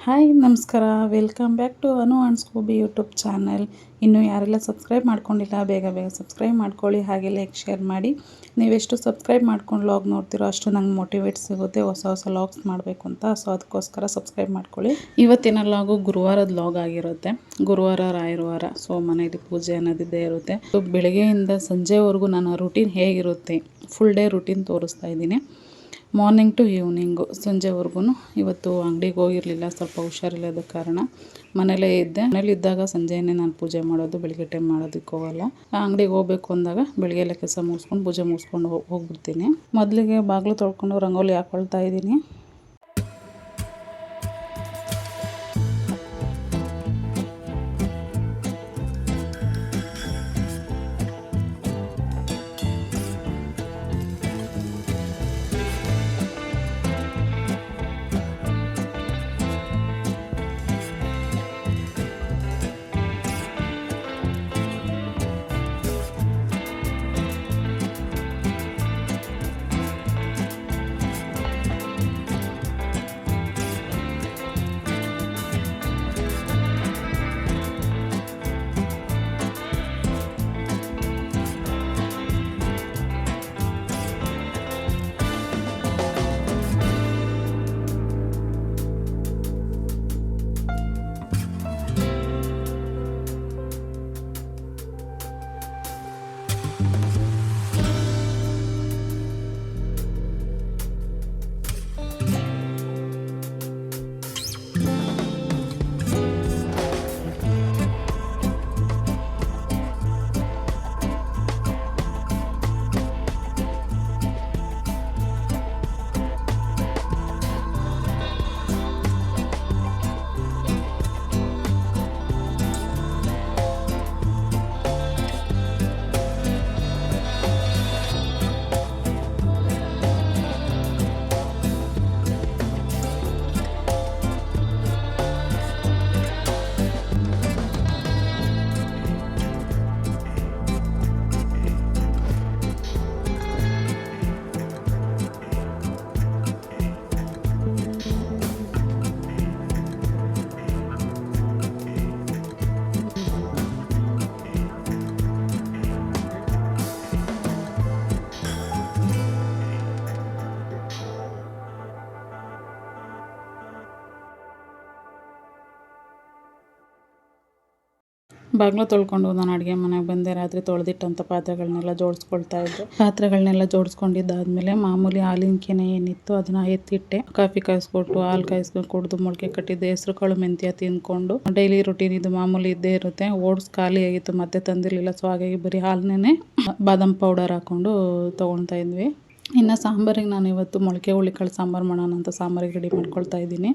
Hi ನಮಸ್ಕಾರ, welcome back to Anu and Scooby YouTube channel. ಇನ್ನೂ ಯಾರೆಲ್ಲ ಸಬ್ಸ್ಕ್ರೈಬ್ ಮಾಡ್ಕೊಂಡಿಲ್ಲ ಬೇಗ ಸಬ್ಸ್ಕ್ರೈಬ್ ಮಾಡ್ಕೊಳ್ಳಿ, ಹಾಗೆ ಲೈಕ್ ಶೇರ್ ಮಾಡಿ. ನೀವೆಷ್ಟು ಸಬ್ಸ್ಕ್ರೈಬ್ ಮಾಡ್ಕೊಂಡು ಲಾಗ್ ನೋಡ್ತಿರೋ ಅಷ್ಟು ನಂಗೆ ಮೋಟಿವೇಟ್ ಸಿಗುತ್ತೆ ಹೊಸ ಲಾಗ್ಸ್ ಮಾಡಬೇಕು ಅಂತ. ಸೊ ಅದಕ್ಕೋಸ್ಕರ ಸಬ್ಸ್ಕ್ರೈಬ್ ಮಾಡ್ಕೊಳ್ಳಿ. ಇವತ್ತಿನ ಲಾಗು ಗುರುವಾರದ ಲಾಗ್ ಆಗಿರುತ್ತೆ. ಗುರುವಾರ ರಾಯರ ವಾರ, ಸೊ ಮನೇಲಿ ಪೂಜೆ ಅನ್ನೋದಿದ್ದೇ ಇರುತ್ತೆ. ಸೊ ಬೆಳಗ್ಗೆಯಿಂದ ಸಂಜೆವರೆಗೂ ನನ್ನ ರೂಟೀನ್ ಹೇಗಿರುತ್ತೆ, ಫುಲ್ ಡೇ ರೂಟೀನ್ ತೋರಿಸ್ತಾ ಇದ್ದೀನಿ. ಮಾರ್ನಿಂಗ್ ಟು ಈವ್ನಿಂಗು ಸಂಜೆವರೆಗೂ. ಇವತ್ತು ಅಂಗಡಿಗೆ ಹೋಗಿರಲಿಲ್ಲ, ಸ್ವಲ್ಪ ಹುಷಾರಿಲ್ಲದ ಕಾರಣ ಮನೇಲೇ ಇದ್ದೆ. ಮನೇಲಿದ್ದಾಗ ಸಂಜೆಯೇ ನಾನು ಪೂಜೆ ಮಾಡೋದು, ಬೆಳಗ್ಗೆ ಟೈಮ್ ಮಾಡೋದಕ್ಕೆ ಹೋಗಲ್ಲ. ಅಂಗಡಿಗೆ ಹೋಗಬೇಕು ಅಂದಾಗ ಬೆಳಗ್ಗೆ ಎಲ್ಲ ಕೆಲಸ ಮುಗಿಸ್ಕೊಂಡು ಪೂಜೆ ಮುಗಿಸ್ಕೊಂಡು ಹೋಗ್ಬಿಡ್ತೀನಿ. ಮೊದಲಿಗೆ ಬಾಗಿಲು ತೊಳ್ಕೊಂಡು ರಂಗೋಲಿ ಹಾಕ್ಕೊಳ್ತಾ ಇದ್ದೀನಿ. ಬಾಗಿಲು ತೊಳ್ಕೊಂಡು ನಾನು ಅಡುಗೆ ಮನೆಗೆ ಬಂದೆ. ರಾತ್ರಿ ತೊಳೆದಿಟ್ಟಂಥ ಪಾತ್ರೆಗಳನ್ನೆಲ್ಲ ಜೋಡಿಸ್ಕೊಳ್ತಾ ಇದ್ದೆ. ಪಾತ್ರೆಗಳನ್ನೆಲ್ಲ ಜೋಡಿಸ್ಕೊಂಡಿದ್ದಾದಮೇಲೆ ಮಾಮೂಲಿ ಹಾಲಿನ ಕೆನೆ ಏನಿತ್ತು ಅದನ್ನು ಎತ್ತಿಟ್ಟೆ. ಕಾಫಿ ಕಾಯಿಸ್ಕೊಟ್ಟು ಹಾಲು ಕಾಯಿಸ್ಕೊಂಡು ಕುಡಿದು ಮೊಳಕೆ ಕಟ್ಟಿದ್ದೆ ಹೆಸರು ಕಾಳು ಮೆಂತ್ಯ ತಿಂದ್ಕೊಂಡು ಡೈಲಿ ರೂಟೀನ್ ಇದು ಮಾಮೂಲಿ ಇದ್ದೇ ಇರುತ್ತೆ. ಓಟ್ಸ್ ಖಾಲಿ ಆಗಿತ್ತು, ಮತ್ತೆ ತಂದಿರಲಿಲ್ಲ. ಸೊ ಹಾಗಾಗಿ ಬರೀ ಹಾಲನ್ನೇ ಬಾದಾಮ್ ಪೌಡರ್ ಹಾಕ್ಕೊಂಡು ತೊಗೊಳ್ತಾ ಇದ್ವಿ. ಇನ್ನು ಸಾಂಬಾರಿಗೆ ನಾನು ಇವತ್ತು ಮೊಳಕೆ ಹುಳ್ಳಿಕಾಳು ಸಾಂಬಾರು ಮಾಡೋಣ ಅಂತ ಸಾಂಬಾರಿಗೆ ರೆಡಿ ಮಾಡ್ಕೊಳ್ತಾ ಇದ್ದೀನಿ.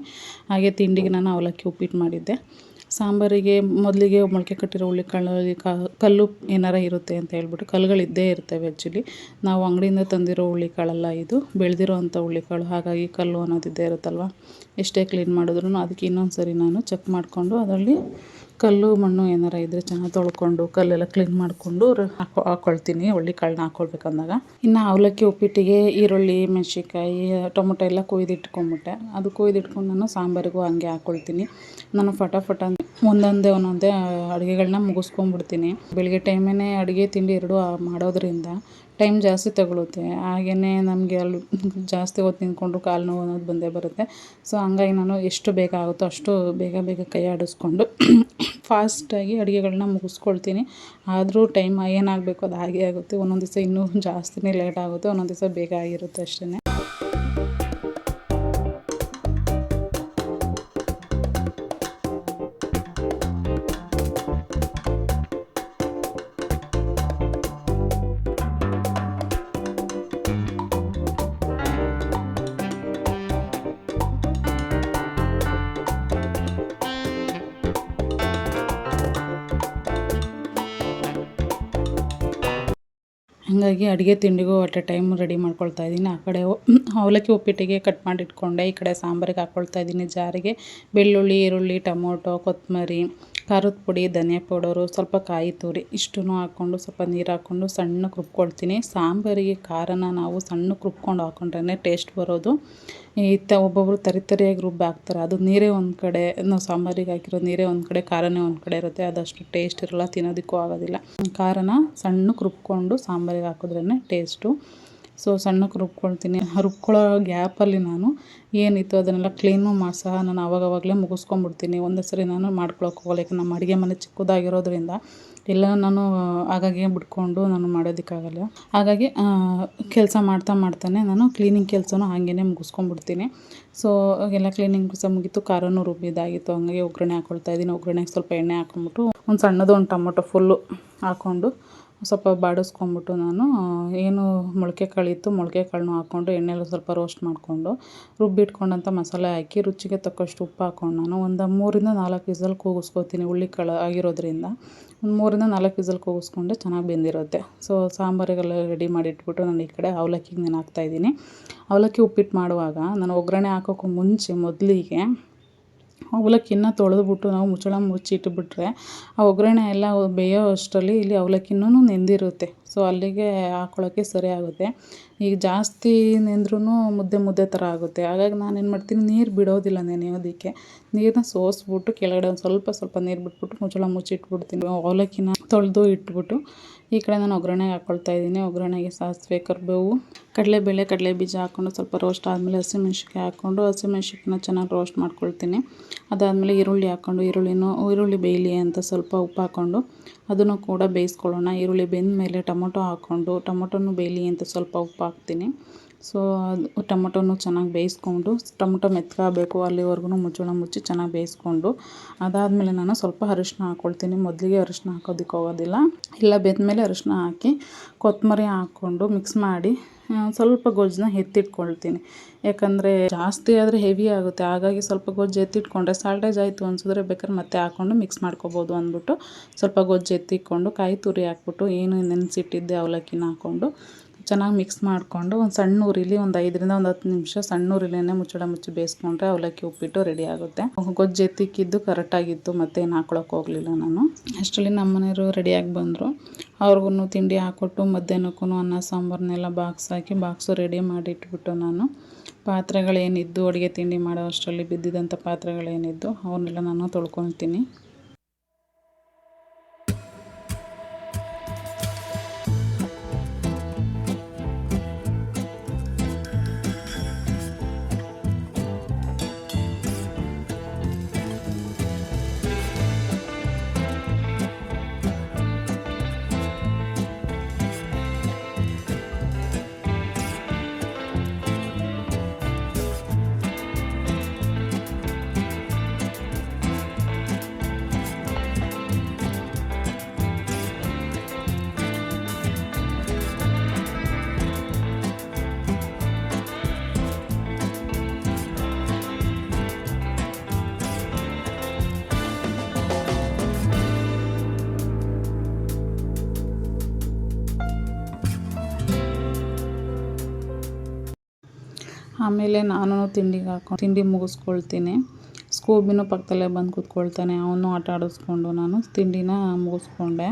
ಹಾಗೆ ತಿಂಡಿಗೆ ನಾನು ಅವಲಕ್ಕಿ ಉಪ್ಪಿಟ್ಟು ಮಾಡಿದ್ದೆ. ಸಾಂಬಾರಿಗೆ ಮೊದಲಿಗೆ ಮೊಳಕೆ ಕಟ್ಟಿರೋ ಹುಳ್ಳಿಕಾಳಲ್ಲಿ ಕಲ್ಲು ಏನಾರ ಇರುತ್ತೆ ಅಂತ ಹೇಳ್ಬಿಟ್ಟು, ಕಲ್ಲುಗಳಿದ್ದೇ ಇರ್ತವೆ. ಆ್ಯಕ್ಚುಲಿ ನಾವು ಅಂಗಡಿಯಿಂದ ತಂದಿರೋ ಹುಳ್ಳಿಕಾಳಲ್ಲ, ಇದು ಬೆಳೆದಿರೋ ಅಂಥ ಹುಳ್ಳಿಕಾಳು. ಹಾಗಾಗಿ ಕಲ್ಲು ಅನ್ನೋದಿದ್ದೇ ಇರುತ್ತಲ್ವ. ಎಷ್ಟೇ ಕ್ಲೀನ್ ಮಾಡಿದ್ರು ಅದಕ್ಕೆ ಇನ್ನೊಂದು ಸರಿ ನಾನು ಚೆಕ್ ಮಾಡಿಕೊಂಡು ಅದರಲ್ಲಿ ಕಲ್ಲು ಮಣ್ಣು ಏನಾರ ಇದ್ದರೆ ಚೆನ್ನಾಗಿ ತೊಳ್ಕೊಂಡು ಕಲ್ಲೆಲ್ಲ ಕ್ಲೀನ್ ಮಾಡಿಕೊಂಡು ಹಾಕ್ಕೊಳ್ತೀನಿ ಹುಳ್ಳಿಕಾಳನ್ನ ಹಾಕ್ಕೊಳ್ಬೇಕಂದಾಗ. ಇನ್ನು ಅವಲಕ್ಕಿ ಉಪ್ಪಿಟ್ಟಿಗೆ ಈರುಳ್ಳಿ, ಮೆಣಸಿನ್ಕಾಯಿ, ಟೊಮೊಟೊ ಎಲ್ಲ ಕೊಯ್ದಿಟ್ಕೊಂಬಿಟ್ಟೆ. ಅದು ಕೊಯ್ದಿಟ್ಕೊಂಡು ನಾನು ಸಾಂಬಾರಿಗೂ ಹಂಗೆ ಹಾಕ್ಕೊಳ್ತೀನಿ. ನಾನು ಫಟಾಫಟ ಒಂದೊಂದೇ ಅಡುಗೆಗಳನ್ನ ಮುಗಿಸ್ಕೊಂಡ್ಬಿಡ್ತೀನಿ. ಬೆಳಗ್ಗೆ ಟೈಮೇ ಅಡುಗೆ ತಿಂಡಿ ಎರಡೂ ಮಾಡೋದ್ರಿಂದ ಟೈಮ್ ಜಾಸ್ತಿ ತಗೊಳುತ್ತೆ. ಹಾಗೆಯೇ ನಮಗೆ ಅಲ್ಲಿ ಜಾಸ್ತಿ ಹೊತ್ತು ನಿಂತ್ಕೊಂಡ್ರು ಕಾಲು ನೋವು ಅನ್ನೋದು ಬಂದೇ ಬರುತ್ತೆ. ಸೊ ಹಂಗಾಗಿ ನಾನು ಎಷ್ಟು ಬೇಗ ಆಗುತ್ತೋ ಅಷ್ಟು ಬೇಗ ಕೈ ಆಡಿಸ್ಕೊಂಡು ಫಾಸ್ಟಾಗಿ ಅಡುಗೆಗಳನ್ನ ಮುಗಿಸ್ಕೊಳ್ತೀನಿ. ಆದರೂ ಟೈಮ್ ಏನಾಗಬೇಕು ಅದು ಹಾಗೆ ಆಗುತ್ತೆ. ಒಂದೊಂದು ದಿವಸ ಇನ್ನೂ ಜಾಸ್ತಿನೇ ಲೇಟ್ ಆಗುತ್ತೆ, ಒಂದೊಂದು ದಿವಸ ಬೇಗ ಆಗಿರುತ್ತೆ ಅಷ್ಟೇ. ಹಾಗಾಗಿ ಅಡುಗೆ ತಿಂಡಿಗೂ ಅಟ್ ಎ ಟೈಮ್ ರೆಡಿ ಮಾಡ್ಕೊಳ್ತಾ ಇದ್ದೀನಿ. ಆ ಕಡೆ ಅವಲಕ್ಕಿ ಉಪ್ಪಿಟ್ಟಿಗೆ ಕಟ್ ಮಾಡಿ ಇಟ್ಕೊಂಡೆ. ಈ ಕಡೆ ಸಾಂಬಾರಿಗೆ ಹಾಕ್ಕೊಳ್ತಾ ಇದ್ದೀನಿ ಜಾರಿಗೆ ಬೆಳ್ಳುಳ್ಳಿ, ಈರುಳ್ಳಿ, ಟೊಮೊಟೊ, ಕೊತ್ತಂಬರಿ, ಖಾರದ ಪುಡಿ, ಧನಿಯಾ ಪೌಡರು, ಸ್ವಲ್ಪ ಕಾಯಿ ತುರಿ ಇಷ್ಟನ್ನು ಹಾಕ್ಕೊಂಡು ಸ್ವಲ್ಪ ನೀರು ಹಾಕ್ಕೊಂಡು ಸಣ್ಣಕ್ಕೆ ರುಬ್ಕೊಳ್ತೀನಿ. ಸಾಂಬಾರಿಗೆ ಖಾರನ ನಾವು ಸಣ್ಣಕ್ಕೆ ರುಬ್ಕೊಂಡು ಹಾಕೊಂಡ್ರೆ ಟೇಸ್ಟ್ ಬರೋದು. ಒಬ್ಬೊಬ್ರು ತರಿಯಾಗಿ ರುಬ್ಬಿ ಹಾಕ್ತಾರೆ, ಅದು ನೀರೇ ಒಂದು ಕಡೆ, ನಾವು ಸಾಂಬಾರಿಗೆ ಹಾಕಿರೋ ನೀರೇ ಒಂದು ಕಡೆ, ಖಾರನೇ ಒಂದು ಕಡೆ ಇರುತ್ತೆ, ಅದಷ್ಟು ಟೇಸ್ಟ್ ಇರೋಲ್ಲ, ತಿನ್ನೋದಕ್ಕೂ ಆಗೋದಿಲ್ಲ. ಖಾರನ ಸಣ್ಣಕ್ಕೆ ರುಬ್ಕೊಂಡು ಸಾಂಬಾರಿಗೆ ಹಾಕಿದ್ರೇ ಟೇಸ್ಟು. ಸೊ ಸಣ್ಣಕ್ಕೆ ರುಬ್ಕೊಳ್ತೀನಿ. ರುಬ್ಕೊಳ್ಳೋ ಗ್ಯಾಪಲ್ಲಿ ನಾನು ಏನಿತ್ತು ಅದನ್ನೆಲ್ಲ ಕ್ಲೀನು ಮಾಡಿ ಸಹ ನಾನು ಆವಾಗವಾಗಲೇ ಮುಗಿಸ್ಕೊಂಡ್ಬಿಡ್ತೀನಿ. ಒಂದೇ ಸರಿ ನಾನು ಮಾಡ್ಕೊಳಕ್ಕೆ ಹೋಗಲ್ಲ, ಯಾಕೆ ನಮ್ಮ ಅಡುಗೆ ಮನೆ ಚಿಕ್ಕದಾಗಿರೋದ್ರಿಂದ ಎಲ್ಲ ನಾನು ಹಾಗಾಗಿ ಬಿಟ್ಕೊಂಡು ನಾನು ಮಾಡೋದಕ್ಕಾಗಲ್ಲ. ಹಾಗಾಗಿ ಕೆಲಸ ಮಾಡ್ತಾನೆ ನಾನು ಕ್ಲೀನಿಂಗ್ ಕೆಲಸನೂ ಹಾಗೇ ಮುಗಿಸ್ಕೊಂಡ್ಬಿಡ್ತೀನಿ. ಸೊ ಎಲ್ಲ ಕ್ಲೀನಿಂಗ್ ಕೆಲಸ ಮುಗೀತು, ಖಾರನೂ ರುಬ್ಬಿದ್ದಾಗಿತ್ತು. ಹಂಗಾಗಿ ಒಗ್ಗರಣೆ ಹಾಕ್ಕೊಳ್ತಾಯಿದ್ದೀನಿ. ಒಗ್ಗರಣೆಗೆ ಸ್ವಲ್ಪ ಎಣ್ಣೆ ಹಾಕ್ಕೊಂಬಿಟ್ಟು ಒಂದು ಸಣ್ಣದು ಒಂದು ಟೊಮೊಟೊ ಫುಲ್ಲು ಹಾಕ್ಕೊಂಡು ಸ್ವಲ್ಪ ಬಾಡಿಸ್ಕೊಂಬಿಟ್ಟು ನಾನು ಏನು ಮೊಳಕೆ ಕಾಳಿತ್ತು ಮೊಳಕೆ ಕಾಳನ್ನೂ ಹಾಕ್ಕೊಂಡು ಎಣ್ಣೆಲಿ ಸ್ವಲ್ಪ ರೋಸ್ಟ್ ಮಾಡಿಕೊಂಡು ರುಬ್ಬಿಟ್ಕೊಂಡಂಥ ಮಸಾಲೆ ಹಾಕಿ ರುಚಿಗೆ ತಕ್ಕಷ್ಟು ಉಪ್ಪು ಹಾಕ್ಕೊಂಡು ನಾನು ಒಂದು 3-4 ವಿಸಲ್ ಕೂಗಿಸ್ಕೊತೀನಿ. ಹುಳ್ಳಿಕಾಳು ಆಗಿರೋದ್ರಿಂದ ಒಂದು 3-4 ವಿಸಲ್ ಕೂಗಿಸ್ಕೊಂಡೆ ಚೆನ್ನಾಗಿ ಬೆಂದಿರುತ್ತೆ. ಸೊ ಸಾಂಬಾರಿಗೆಲ್ಲ ರೆಡಿ ಮಾಡಿ ಇಟ್ಬಿಟ್ಟು ನಾನು ಈ ಕಡೆ ಅವಲಕ್ಕಿಗೆ ನಾನು ಹಾಕ್ತಾಯಿದ್ದೀನಿ. ಅವಲಕ್ಕಿ ಉಪ್ಪಿಟ್ಟು ಮಾಡುವಾಗ ನಾನು ಒಗ್ಗರಣೆ ಹಾಕೋಕ್ಕೂ ಮುಂಚೆ ಮೊದಲಿಗೆ ಅವಲಕ್ಕಿನ ತೊಳೆದ್ಬಿಟ್ಟು ನಾವು ಮುಚ್ಚಳ ಮುಚ್ಚಿಟ್ಬಿಟ್ರೆ ಆ ಒಗ್ಗರಣೆ ಎಲ್ಲ ಬೇಯೋ ಅಷ್ಟರಲ್ಲಿ ಇಲ್ಲಿ ಅವಲಕ್ಕಿನೂ ನೆಂದಿರುತ್ತೆ. ಸೊ ಅಲ್ಲಿಗೆ ಹಾಕ್ಕೊಳ್ಳೋಕ್ಕೆ ಸರಿ ಆಗುತ್ತೆ. ಈಗ ಜಾಸ್ತಿ ನೆಂದ್ರೂ ಮುದ್ದೆ ಥರ ಆಗುತ್ತೆ. ಹಾಗಾಗಿ ನಾನೇನು ಮಾಡ್ತೀನಿ, ನೀರು ಬಿಡೋದಿಲ್ಲ ನೆನೆಯೋದಕ್ಕೆ. ನೀರನ್ನ ಸೋಸ್ಬಿಟ್ಟು ಕೆಳಗಡೆ ಒಂದು ಸ್ವಲ್ಪ ನೀರು ಬಿಟ್ಬಿಟ್ಟು ಮುಚ್ಚಳ ಮುಚ್ಚಿಟ್ಬಿಡ್ತೀನಿ. ಅವಲಕ್ಕಿನ ತೊಳೆದು ಇಟ್ಬಿಟ್ಟು ಈ ಕಡೆ ನಾನು ಒಗ್ಗರಣೆಗೆ ಹಾಕ್ಕೊಳ್ತಾಯಿದ್ದೀನಿ. ಒಗ್ಗರಣೆಗೆ ಸಾಸಿವೆ, ಕರಿಬೇವು, ಕಡಲೆಬೇಳೆ, ಕಡಲೆ ಬೀಜ ಹಾಕ್ಕೊಂಡು ಸ್ವಲ್ಪ ರೋಸ್ಟ್ ಆದಮೇಲೆ ಹಸಿಮೆಣ್ಸಿನ್ಕಾಯಿ ಹಾಕ್ಕೊಂಡು ಹಸಿಮೆಣ್ಸಿನ್ಕಾಯಿನ ಚೆನ್ನಾಗಿ ರೋಸ್ಟ್ ಮಾಡ್ಕೊಳ್ತೀನಿ. ಅದಾದಮೇಲೆ ಈರುಳ್ಳಿ ಹಾಕ್ಕೊಂಡು ಈರುಳ್ಳಿ ಬೇಯಲಿ ಅಂತ ಸ್ವಲ್ಪ ಉಪ್ಪು ಹಾಕ್ಕೊಂಡು ಅದನ್ನು ಕೂಡ ಬೇಯಿಸ್ಕೊಳ್ಳೋಣ. ಈರುಳ್ಳಿ ಬೆಂದ ಮೇಲೆ ಟೊಮೊಟೊ ಹಾಕ್ಕೊಂಡು ಟೊಮೊಟೊನು ಬೇಯಲಿ ಅಂತ ಸ್ವಲ್ಪ ಉಪ್ಪು ಹಾಕ್ತೀನಿ. ಸೊ ಅದು ಟೊಮೊಟೊನು ಚೆನ್ನಾಗಿ ಬೇಯಿಸ್ಕೊಂಡು ಟೊಮೊಟೊ ಮೆತ್ತಗಾಗಬೇಕು ಅಲ್ಲಿವರೆಗೂ ಮುಚ್ಚಳ ಮುಚ್ಚಿ ಚೆನ್ನಾಗಿ ಬೇಯಿಸ್ಕೊಂಡು ಅದಾದಮೇಲೆ ನಾನು ಸ್ವಲ್ಪ ಅರಿಶಿನ ಹಾಕ್ಕೊಳ್ತೀನಿ. ಮೊದಲಿಗೆ ಅರಿಶಿನ ಹಾಕೋದಕ್ಕೆ ಹೋಗೋದಿಲ್ಲ, ಎಲ್ಲ ಬೆಂದಮೇಲೆ ಅರಿಶಿನ ಹಾಕಿ ಕೊತ್ತಂಬರಿ ಹಾಕ್ಕೊಂಡು ಮಿಕ್ಸ್ ಮಾಡಿ ಸ್ವಲ್ಪ ಗೊಜ್ಜನ್ನ ಎತ್ತಿಟ್ಕೊಳ್ತೀನಿ. ಯಾಕಂದರೆ ಜಾಸ್ತಿ ಆದರೆ ಹೆವಿ ಆಗುತ್ತೆ, ಹಾಗಾಗಿ ಸ್ವಲ್ಪ ಗೊಜ್ಜು ಎತ್ತಿಟ್ಕೊಂಡ್ರೆ ಸಾಲ್ಟೇಜ್ ಆಯಿತು ಅನ್ಸಿದ್ರೆ ಬೇಕಾದ್ರೆ ಮತ್ತೆ ಹಾಕ್ಕೊಂಡು ಮಿಕ್ಸ್ ಮಾಡ್ಕೊಬೋದು ಅಂದ್ಬಿಟ್ಟು ಸ್ವಲ್ಪ ಗೊಜ್ಜು ಎತ್ತಿಟ್ಕೊಂಡು ಕಾಯಿ ತುರಿ ಹಾಕ್ಬಿಟ್ಟು ಏನು ನೆನೆಸಿಟ್ಟಿದ್ದೆ ಅವಲಕ್ಕಿನ ಹಾಕ್ಕೊಂಡು ಚೆನ್ನಾಗಿ ಮಿಕ್ಸ್ ಮಾಡಿಕೊಂಡು ಒಂದು ಸಣ್ಣ ಉರಿಲಿ ಒಂದು 5-10 ನಿಮಿಷ ಸಣ್ಣ ಉರಿಲೇನೆ ಮುಚ್ಚಳ ಮುಚ್ಚಿ ಬೇಯಿಸ್ಕೊಂಡ್ರೆ ಅವಲಕ್ಕಿ ಉಪ್ಪಿಟ್ಟು ರೆಡಿ ಆಗುತ್ತೆ. ಗೊಜ್ಜು ಎತ್ತಿಕ್ಕಿದ್ದು ಕರೆಕ್ಟಾಗಿತ್ತು, ಮತ್ತೇನು ಹಾಕ್ಕೊಳಕ್ಕೆ ಹೋಗಲಿಲ್ಲ ನಾನು. ಅಷ್ಟರಲ್ಲಿ ನಮ್ಮ ಮನೆಯವರು ರೆಡಿಯಾಗಿ ಬಂದರು. ಅವ್ರಿಗೂ ತಿಂಡಿ ಹಾಕ್ಕೊಟ್ಟು ಮಧ್ಯಾಹ್ನಕ್ಕೂ ಅನ್ನ ಸಾಂಬಾರನ್ನೆಲ್ಲ ಬಾಕ್ಸು ರೆಡಿ ಮಾಡಿಟ್ಬಿಟ್ಟು ನಾನು ಪಾತ್ರೆಗಳೇನಿದ್ದು ಅಡುಗೆ ತಿಂಡಿ ಮಾಡೋ ಅಷ್ಟರಲ್ಲಿ ಬಿದ್ದಿದ್ದಂಥ ಪಾತ್ರೆಗಳೇನಿದ್ದು ಅವನ್ನೆಲ್ಲ ನಾನು ತೊಳ್ಕೊತೀನಿ. ಆಮೇಲೆ ನಾನು ತಿಂಡಿ ಮುಗಿಸ್ಕೊಳ್ತೀನಿ. ಸ್ಕೂಬಿನೂ ಪಕ್ಕದಲ್ಲೇ ಬಂದು ಕೂತ್ಕೊಳ್ತಾನೆ, ಅವನು ಆಟ ಆಡಿಸ್ಕೊಂಡು ನಾನು ತಿಂಡಿನ ಮುಗಿಸ್ಕೊಂಡೆ.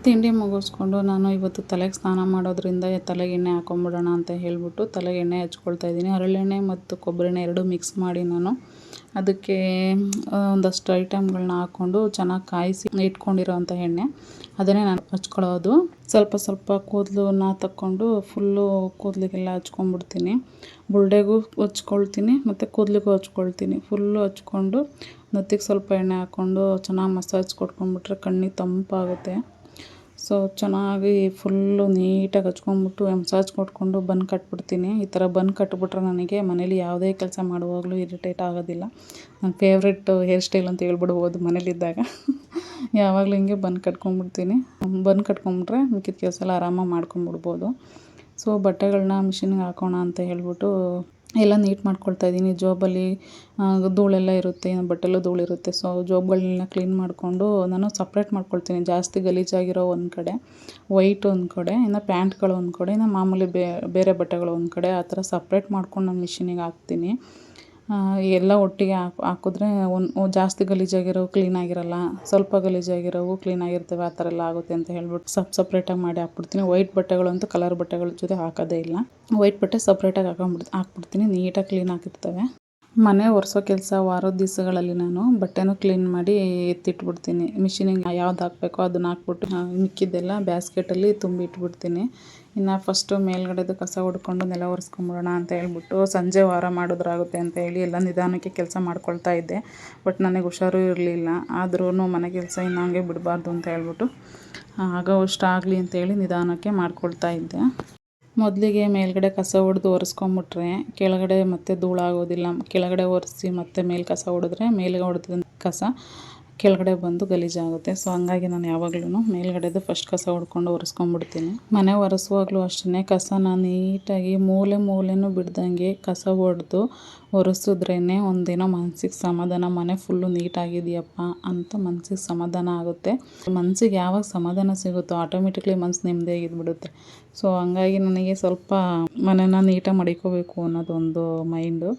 ತಿಂಡಿ ಮುಗಿಸ್ಕೊಂಡು ನಾನು ಇವತ್ತು ತಲೆಗೆ ಸ್ನಾನ ಮಾಡೋದ್ರಿಂದ ತಲೆಗೆ ಎಣ್ಣೆ ಹಾಕೊಂಬಿಡೋಣ ಅಂತ ಹೇಳಿಬಿಟ್ಟು ತಲೆಗೆ ಎಣ್ಣೆ ಹಚ್ಕೊಳ್ತಾ ಇದ್ದೀನಿ. ಹರಳೆಣ್ಣೆ ಮತ್ತು ಕೊಬ್ಬರೆಣ್ಣೆ ಎರಡೂ ಮಿಕ್ಸ್ ಮಾಡಿ ನಾನು ಅದಕ್ಕೆ ಒಂದಷ್ಟು ಐಟಮ್ಗಳನ್ನ ಹಾಕ್ಕೊಂಡು ಚೆನ್ನಾಗಿ ಕಾಯಿಸಿ ಇಟ್ಕೊಂಡಿರೋವಂಥ ಎಣ್ಣೆ ಅದನ್ನೇ ನಾನು ಹಚ್ಕೊಳ್ಳೋದು. ಸ್ವಲ್ಪ ಸ್ವಲ್ಪ ಕೂದಲನ್ನ ತಕ್ಕೊಂಡು ಫುಲ್ಲು ಕೂದಲಿಗೆಲ್ಲ ಹಚ್ಕೊಂಡ್ಬಿಡ್ತೀನಿ. ಬುರುಡೆಗೂ ಹಚ್ಕೊಳ್ತೀನಿ ಮತ್ತು ಕೂದಲಿಗೂ ಹಚ್ಕೊಳ್ತೀನಿ. ಫುಲ್ಲು ಹಚ್ಕೊಂಡು ನೆತ್ತಿಗೆ ಸ್ವಲ್ಪ ಎಣ್ಣೆ ಹಾಕ್ಕೊಂಡು ಚೆನ್ನಾಗಿ ಮಸಾಜ್ ಕೊಟ್ಕೊಂಡ್ಬಿಟ್ರೆ ಕಣ್ಣಿಗೆ ತಂಪಾಗುತ್ತೆ. ಸೊ ಚೆನ್ನಾಗಿ ಫುಲ್ಲು ನೀಟಾಗಿ ಹಚ್ಕೊಂಡ್ಬಿಟ್ಟು ಮಸಾಜ್ ಕೊಟ್ಕೊಂಡು ಬನ್ ಕಟ್ಬಿಡ್ತೀನಿ. ಈ ಥರ ಬನ್ ಕಟ್ಬಿಟ್ರೆ ನನಗೆ ಮನೇಲಿ ಯಾವುದೇ ಕೆಲಸ ಮಾಡುವಾಗಲೂ ಇರಿಟೇಟ್ ಆಗೋದಿಲ್ಲ. ನನ್ನ ಫೇವ್ರೆಟ್ ಹೇರ್ ಸ್ಟೈಲ್ ಅಂತ ಹೇಳ್ಬಿಡ್ಬೋದು ಮನೇಲಿದ್ದಾಗ. ಯಾವಾಗಲೂ ಹಿಂಗೆ ಬನ್ ಕಟ್ಕೊಂಡ್ಬಿಡ್ತೀನಿ. ಬನ್ ಕಟ್ಕೊಂಡ್ಬಿಟ್ರೆ ಮಿಕ್ಕಿದ ಕೆಲಸ ಎಲ್ಲ ಆರಾಮಾಗಿ ಮಾಡ್ಕೊಂಬಿಡ್ಬೋದು. ಸೊ ಬಟ್ಟೆಗಳನ್ನ ಮಿಷಿನ್ಗೆ ಹಾಕೋಣ ಅಂತ ಹೇಳ್ಬಿಟ್ಟು ಎಲ್ಲ ನೀಟ್ ಮಾಡ್ಕೊಳ್ತಾ ಇದ್ದೀನಿ. ಜೋಬಲ್ಲಿ ಧೂಳೆಲ್ಲ ಇರುತ್ತೆ, ಬಟ್ಟೆಲ್ಲೂ ಧೂಳಿರುತ್ತೆ. ಸೊ ಜೋಬ್ಗಳನ್ನೆಲ್ಲ ಕ್ಲೀನ್ ಮಾಡಿಕೊಂಡು ನಾನು ಸಪ್ರೇಟ್ ಮಾಡ್ಕೊಳ್ತೀನಿ. ಜಾಸ್ತಿ ಗಲೀಜಾಗಿರೋ ಒಂದು ಕಡೆ, ವೈಟ್ ಒಂದು ಕಡೆ, ಇನ್ನು ಪ್ಯಾಂಟ್ಗಳು ಒಂದು ಕಡೆ, ಇನ್ನು ಮಾಮೂಲಿ ಬೇರೆ ಬಟ್ಟೆಗಳು ಒಂದು ಕಡೆ, ಆ ಥರ ಸಪ್ರೇಟ್ ಮಾಡ್ಕೊಂಡು ನಾನು ಮಿಷಿನಿಗೆ ಹಾಕ್ತೀನಿ. ಎಲ್ಲ ಒಟ್ಟಿಗೆ ಹಾಕಿದ್ರೆ ಜಾಸ್ತಿ ಗಲೀಜಾಗಿರೋವು ಕ್ಲೀನಾಗಿರಲ್ಲ, ಸ್ವಲ್ಪ ಗಲೀಜಾಗಿರೋವು ಕ್ಲೀನಾಗಿರ್ತವೆ. ಆ ಥರ ಎಲ್ಲ ಆಗುತ್ತೆ ಅಂತ ಹೇಳ್ಬಿಟ್ಟು ಸಪ್ರೇಟಾಗಿ ಮಾಡಿ ಹಾಕ್ಬಿಡ್ತೀನಿ. ವೈಟ್ ಬಟ್ಟೆಗಳು ಅಂತೂ ಕಲರ್ ಬಟ್ಟೆಗಳ ಜೊತೆ ಹಾಕೋದೇ ಇಲ್ಲ. ವೈಟ್ ಬಟ್ಟೆ ಸಪ್ರೇಟಾಗಿ ಹಾಕ್ಬಿಡ್ತೀನಿ. ನೀಟಾಗಿ ಕ್ಲೀನ್ ಆಗಿರ್ತವೆ. ಮನೆ ಒರೆಸೋ ಕೆಲಸ ವಾರದ ದಿವಸಗಳಲ್ಲಿ ನಾನು ಬಟ್ಟೆನೂ ಕ್ಲೀನ್ ಮಾಡಿ ಎತ್ತಿಟ್ಬಿಡ್ತೀನಿ. ಮಿಷಿನಿಗೆ ಯಾವ್ದು ಹಾಕಬೇಕೋ ಅದನ್ನ ಹಾಕ್ಬಿಟ್ಟು ಮಿಕ್ಕಿದ್ದೆಲ್ಲ ಬ್ಯಾಸ್ಕೆಟಲ್ಲಿ ತುಂಬಿ ಇಟ್ಬಿಡ್ತೀನಿ. ಇನ್ನು ಫಸ್ಟು ಮೇಲ್ಗಡೆದು ಕಸ ಹೊಡ್ಕೊಂಡು ನೆಲ ಒರೆಸ್ಕೊಂಬಿಡೋಣ ಅಂತ ಹೇಳ್ಬಿಟ್ಟು ಸಂಜೆ ವಾರ ಮಾಡಿದ್ರಾಗುತ್ತೆ ಅಂತ ಹೇಳಿ ಎಲ್ಲ ನಿಧಾನಕ್ಕೆ ಕೆಲಸ ಮಾಡ್ಕೊಳ್ತಾ ಇದ್ದೆ. ಬಟ್ ನನಗೆ ಹುಷಾರು ಇರಲಿಲ್ಲ. ಆದ್ರೂ ಮನೆ ಕೆಲಸ ಇನ್ನು ಹಂಗೆ ಬಿಡಬಾರ್ದು ಅಂತ ಹೇಳ್ಬಿಟ್ಟು ಆಗೋವಷ್ಟು ಆಗಲಿ ಅಂತೇಳಿ ನಿಧಾನಕ್ಕೆ ಮಾಡ್ಕೊಳ್ತಾ ಇದ್ದೆ. ಮೊದಲಿಗೆ ಮೇಲ್ಗಡೆ ಕಸ ಹೊಡೆದು ಒರೆಸ್ಕೊಂಬಿಟ್ರೆ ಕೆಳಗಡೆ ಮತ್ತೆ ಧೂಳಾಗೋದಿಲ್ಲ. ಕೆಳಗಡೆ ಒರೆಸಿ ಮತ್ತೆ ಮೇಲೆ ಕಸ ಹೊಡೆದ್ರೆ ಮೇಲೆ ಹೊಡೆದ ಕಸ ಕೆಳಗಡೆ ಬಂದು ಗಲೀಜಾಗುತ್ತೆ. ಸೊ ಹಂಗಾಗಿ ನಾನು ಯಾವಾಗಲೂ ಮೇಲ್ಗಡೆದು ಫಸ್ಟ್ ಕಸ ಹೊಡ್ಕೊಂಡು ಒರೆಸ್ಕೊಂಡ್ಬಿಡ್ತೀನಿ. ಮನೆ ಒರೆಸುವಾಗಲೂ ಅಷ್ಟೇ ಕಸನ ನೀಟಾಗಿ ಮೂಲೆನೂ ಬಿಡ್ದಂಗೆ ಕಸ ಹೊಡೆದು ಒರೆಸಿದ್ರೇ ಒಂದೇನೋ ಮನಸ್ಸಿಗೆ ಸಮಾಧಾನ. ಮನೆ ಫುಲ್ಲು ನೀಟಾಗಿದೆಯಪ್ಪ ಅಂತ ಮನಸ್ಸಿಗೆ ಸಮಾಧಾನ ಆಗುತ್ತೆ. ಮನಸ್ಸಿಗೆ ಯಾವಾಗ ಸಮಾಧಾನ ಸಿಗುತ್ತೋ ಆಟೋಮೆಟಿಕ್ಲಿ ಮನಸ್ಸು ನೆಮ್ಮದಿಯಾಗಿದ್ಬಿಡುತ್ತೆ. ಸೊ ಹಂಗಾಗಿ ನನಗೆ ಸ್ವಲ್ಪ ಮನೆನ ನೀಟಾಗಿ ಮಡಿಕೋಬೇಕು ಅನ್ನೋದೊಂದು ಮೈಂಡು.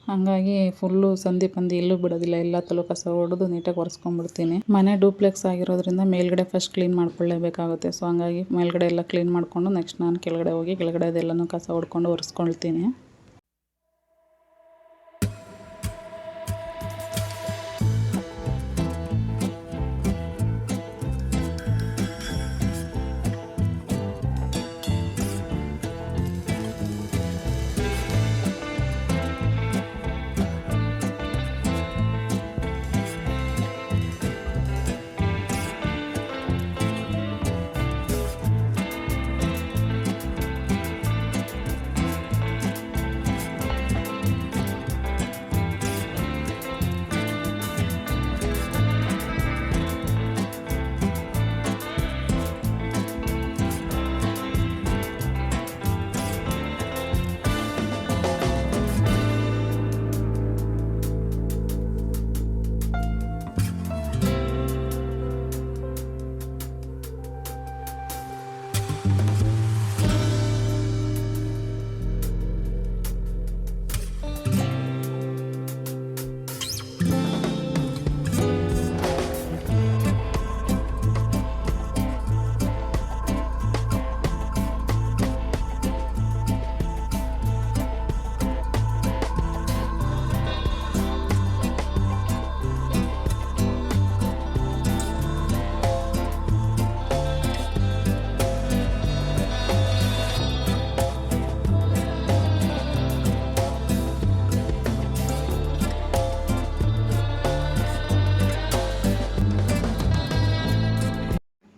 ಹಂಗಾಗಿ ಫುಲ್ಲು ಸಂಧಿ ಪಂದಿ ಎಲ್ಲೂ ಬಿಡೋದಿಲ್ಲ. ಎಲ್ಲ ತಲೂ ಕಸ ಹೊಡೆದು ನೀಟಾಗಿ ಒರೆಸ್ಕೊಂಡ್ಬಿಡ್ತೀನಿ. ಮನೆ ಡೂಪ್ಲೆಕ್ಸ್ ಆಗಿರೋದ್ರಿಂದ ಮೇಲ್ಗಡೆ ಫಸ್ಟ್ ಕ್ಲೀನ್ ಮಾಡ್ಕೊಳ್ಳೇಬೇಕಾಗುತ್ತೆ. ಸೊ ಹಂಗಾಗಿ ಮೇಲ್ಗಡೆ ಎಲ್ಲ ಕ್ಲೀನ್ ಮಾಡಿಕೊಂಡು ನೆಕ್ಸ್ಟ್ ನಾನು ಕೆಳಗಡೆ ಹೋಗಿ ಕೆಳಗಡೆದೆಲ್ಲನೂ ಕಸ ಹೊಡ್ಕೊಂಡು ಒರೆಸ್ಕೊಳ್ತೀನಿ.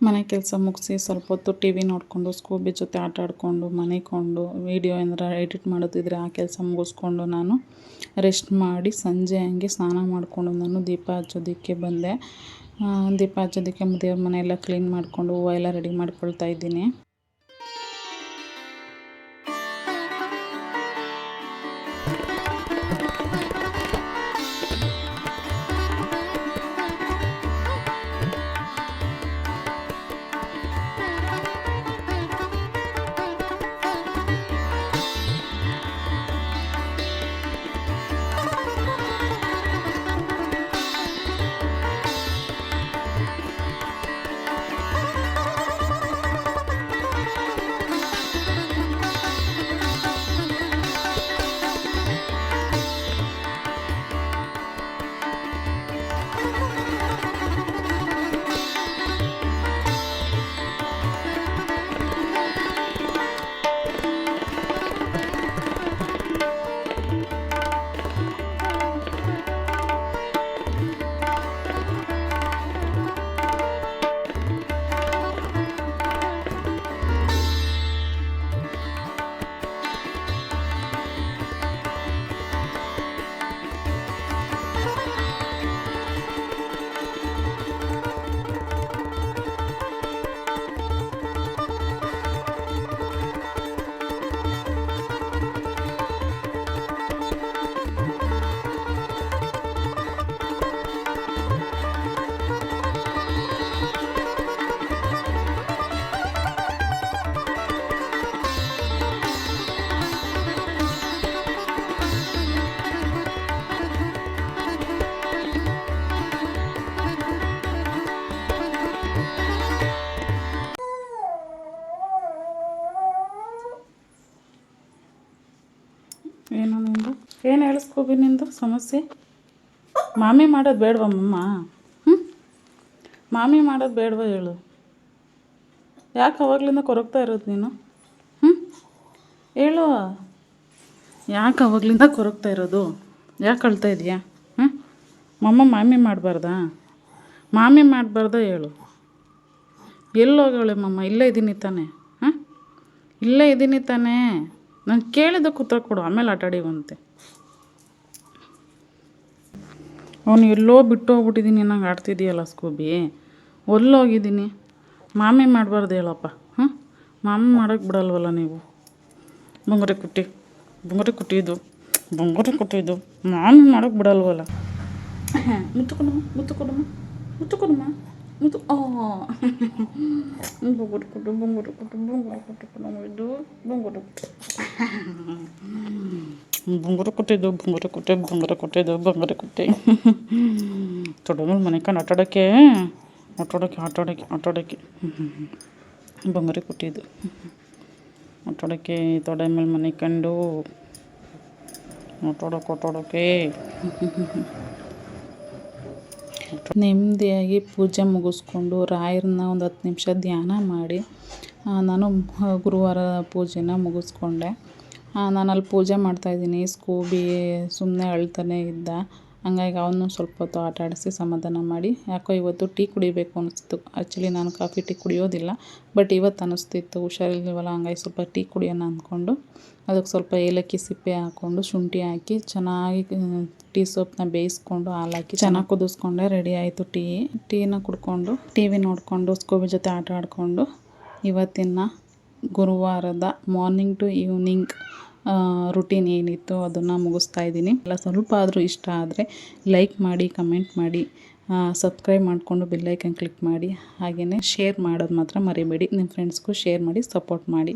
ಮನೆ ಕೆಲಸ ಮುಗಿಸಿ ಸ್ವಲ್ಪ ಹೊತ್ತು ಟಿ ವಿ ನೋಡಿಕೊಂಡು ಸ್ಕೂಬಿ ಜೊತೆ ಆಟ ಆಡಿಕೊಂಡು ಮನೆಕೊಂಡು ವೀಡಿಯೋ ಏನಾರ ಎಡಿಟ್ ಮಾಡೋದಿದ್ರೆ ಆ ಕೆಲಸ ಮುಗಿಸ್ಕೊಂಡು ನಾನು ರೆಸ್ಟ್ ಮಾಡಿ ಸಂಜೆ ಹಂಗೆ ಸ್ನಾನ ಮಾಡಿಕೊಂಡು ನಾನು ದೀಪ ಹಚ್ಚೋದಕ್ಕೆ ಬಂದೆ. ದೀಪ ಹಚ್ಚೋದಕ್ಕೆ ದೇವ್ರ ಮನೆಯೆಲ್ಲ ಕ್ಲೀನ್ ಮಾಡಿಕೊಂಡು ಹೂವು ಎಲ್ಲ ರೆಡಿ ಮಾಡ್ಕೊಳ್ತಾ ಇದ್ದೀನಿ. ಏನು ನಿಂದು ಏನು ಹೇಳಿಸ್ಕೋಬಿ ನಿಂದು ಸಮಸ್ಯೆ? ಮಾಮಿ ಮಾಡೋದು ಬೇಡವಮ್ಮ? ಮಾಮಿ ಮಾಡೋದು ಬೇಡವ ಹೇಳು? ಯಾಕೆ ಅವಾಗಲಿಂದ ಕೊರಗ್ತಾ ಇರೋದು ನೀನು? ಹೇಳು, ಯಾಕೆ ಅವಾಗಲಿಂದ ಕೊರಗ್ತಾ ಇರೋದು? ಯಾಕೆ ಅಳ್ತಾ ಇದೆಯಾ? ಮಾಮಿ ಮಾಡಬಾರ್ದಾ? ಮಾಮಿ ಮಾಡಬಾರ್ದ ಹೇಳು? ಎಲ್ಲೋಗಳೆ ಮಮ್ಮ? ಇಲ್ಲೇ ಇದ್ದೀನಿ ತಾನೇ? ಇಲ್ಲೇ ಇದ್ದೀನಿ ತಾನೇ? ನಾನು ಕೇಳಿದ್ದಕ್ಕೆ ಉತ್ತರ ಕೊಡು, ಆಮೇಲೆ ಆಟಾಡಿವಂತೆ. ಅವನು ಎಲ್ಲೋ ಬಿಟ್ಟು ಹೋಗ್ಬಿಟ್ಟಿದ್ದೀನಿ ನಂಗೆ ಆಡ್ತಿದ್ದೀಯಲ್ಲ ಸ್ಕೂಬಿ. ಒಲ್ಲೋಗಿದ್ದೀನಿ? ಮಾಮಿ ಮಾಡಬಾರ್ದು ಹೇಳಪ್ಪ. ಮಾಮಿ ಮಾಡೋಕ್ಕೆ ಬಿಡಲ್ವಲ್ಲ ನೀವು? ಬಂಗಾರಿ ಕುಟ್ಟಿ ಇದು ಮಾಮಿ ಮಾಡೋಕ್ಕೆ ಬಿಡಲ್ವಲ್ಲ? ಮುತ್ತು ಕೊಡಮ್ಮ ಬಂಗಾರಿ ಕುಟ್ಟಿ ತೊಡೆ ಮೇಲೆ ಮನೆಕೊಂಡು ಆಟಾಡೋಕ್ಕೆ ಬಂಗಾರಿ ಕುಟ್ಟಿದ್ದು ಆಟಾಡೋಕ್ಕೆ ತೊಡೆ ಮೇಲೆ ಮನೆಕೊಂಡು ಆಟಾಡೋಕ್ಕೆ ನೆಮ್ಮದಿಯಾಗಿ ಪೂಜೆ ಮುಗಿಸ್ಕೊಂಡು ರಾಯರನ್ನ ಒಂದು 10 ನಿಮಿಷ ಧ್ಯಾನ ಮಾಡಿ ನಾನು ಗುರುವಾರ ಪೂಜೆನ ಮುಗಿಸ್ಕೊಂಡೆ. ನಾನು ಅಲ್ಲಿ ಪೂಜೆ ಮಾಡ್ತಾಯಿದ್ದೀನಿ. ಸ್ಕೂಬಿ ಸುಮ್ಮನೆ ಅಳ್ತಾನೆ ಇದ್ದ. ಹಂಗಾಗಿ ಅವನು ಸ್ವಲ್ಪ ಹೊತ್ತು ಆಟ ಆಡಿಸಿ ಸಮಾಧಾನ ಮಾಡಿ, ಯಾಕೋ ಇವತ್ತು ಟೀ ಕುಡಿಬೇಕು ಅನಿಸ್ತು. ಆ್ಯಕ್ಚುಲಿ ನಾನು ಕಾಫಿ ಟೀ ಕುಡಿಯೋದಿಲ್ಲ, ಬಟ್ ಇವತ್ತು ಅನ್ನಿಸ್ತಿತ್ತು ಹುಷಾರಿಲ್ವಲ್ಲ, ಹಂಗಾಗಿ ಸ್ವಲ್ಪ ಟೀ ಕುಡಿಯೋಣ ಅಂದ್ಕೊಂಡು ಅದಕ್ಕೆ ಸ್ವಲ್ಪ ಏಲಕ್ಕಿ ಸಿಪ್ಪೆ ಹಾಕ್ಕೊಂಡು ಶುಂಠಿ ಹಾಕಿ ಚೆನ್ನಾಗಿ ಟೀ ಸೋಪನ್ನ ಬೇಯಿಸ್ಕೊಂಡು ಹಾಲು ಹಾಕಿ ಚೆನ್ನಾಗಿ ಕುದಿಸ್ಕೊಂಡೆ. ರೆಡಿ ಆಯಿತು ಟೀನ ಕುಡ್ಕೊಂಡು ಟಿ ವಿ ನೋಡಿಕೊಂಡು ಸ್ಕೂಬಿ ಜೊತೆ ಆಟ ಆಡಿಕೊಂಡು ಇವತ್ತಿನ ಗುರುವಾರದ ಮಾರ್ನಿಂಗ್ ಟು ಈವ್ನಿಂಗ್ ರುಟೀನ್ ಏನಿತ್ತು ಅದನ್ನು ಮುಗಿಸ್ತಾ ಇದ್ದೀನಿ. ಎಲ್ಲ ಸ್ವಲ್ಪ ಆದರೂ ಇಷ್ಟ ಆದರೆ ಲೈಕ್ ಮಾಡಿ, ಕಮೆಂಟ್ ಮಾಡಿ, ಸಬ್ಸ್ಕ್ರೈಬ್ ಮಾಡಿಕೊಂಡು ಬೆಲ್ಲೈಕನ್ ಕ್ಲಿಕ್ ಮಾಡಿ. ಹಾಗೆಯೇ ಶೇರ್ ಮಾಡೋದು ಮಾತ್ರ ಮರಿಬೇಡಿ. ನಿಮ್ಮ ಫ್ರೆಂಡ್ಸ್ಗೂ ಶೇರ್ ಮಾಡಿ, ಸಪೋರ್ಟ್ ಮಾಡಿ.